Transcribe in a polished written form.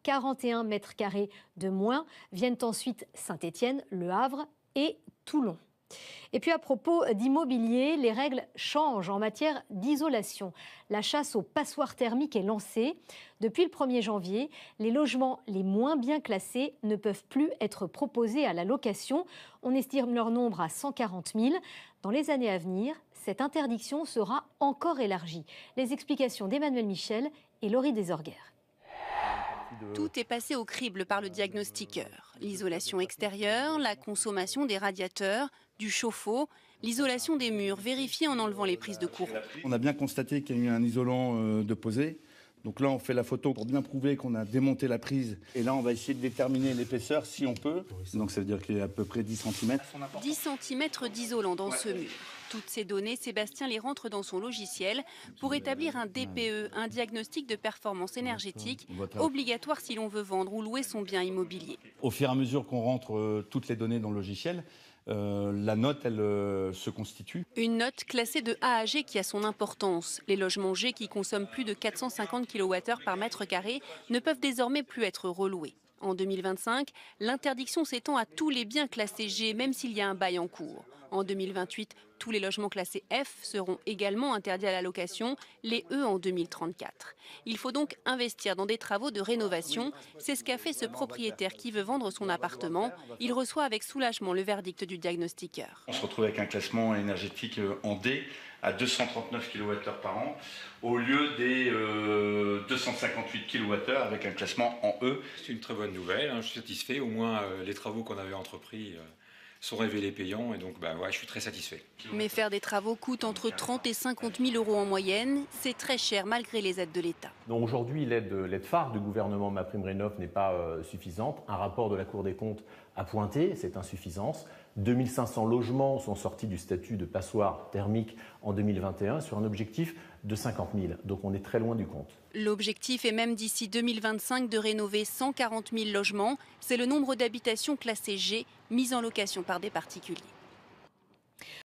41 mètres carrés de moins. Viennent ensuite Saint-Étienne, Le Havre et Toulon. Et puis à propos d'immobilier, les règles changent en matière d'isolation. La chasse aux passoires thermiques est lancée. Depuis le 1er janvier, les logements les moins bien classés ne peuvent plus être proposés à la location. On estime leur nombre à 140 000. Dans les années à venir, cette interdiction sera encore élargie. Les explications d'Emmanuel Michel et Laurie Desorgues. Tout est passé au crible par le diagnostiqueur. L'isolation extérieure, la consommation des radiateurs, du chauffe-eau, l'isolation des murs vérifiée en enlevant les prises de courant. On a bien constaté qu'il y a eu un isolant de posé. Donc là, on fait la photo pour bien prouver qu'on a démonté la prise. Et là, on va essayer de déterminer l'épaisseur si on peut. Donc ça veut dire qu'il y a à peu près 10 cm. 10 cm d'isolant dans ce mur. Toutes ces données, Sébastien les rentre dans son logiciel pour établir un DPE, un diagnostic de performance énergétique, obligatoire si l'on veut vendre ou louer son bien immobilier. Au fur et à mesure qu'on rentre toutes les données dans le logiciel, la note, elle se constitue. Une note classée de A à G qui a son importance. Les logements G qui consomment plus de 450 kWh par mètre carré ne peuvent désormais plus être reloués. En 2025, l'interdiction s'étend à tous les biens classés G, même s'il y a un bail en cours. En 2028, tous les logements classés F seront également interdits à la location, les E en 2034. Il faut donc investir dans des travaux de rénovation. C'est ce qu'a fait ce propriétaire qui veut vendre son appartement. Il reçoit avec soulagement le verdict du diagnostiqueur. On se retrouve avec un classement énergétique en D à 239 kWh par an, au lieu des 258 kWh avec un classement en E. C'est une très bonne nouvelle, je suis satisfait. Au moins, les travaux qu'on avait entrepris sont révélés payants et donc je suis très satisfait. Mais faire des travaux coûte entre 30 et 50 000 euros en moyenne. C'est très cher malgré les aides de l'État. Donc aujourd'hui, l'aide phare du gouvernement MaPrimeRénov' n'est pas suffisante. Un rapport de la Cour des comptes a pointé cette insuffisance. 2500 logements sont sortis du statut de passoire thermique en 2021 sur un objectif de 50 000. Donc on est très loin du compte. L'objectif est même d'ici 2025 de rénover 140 000 logements. C'est le nombre d'habitations classées G mises en location par des particuliers.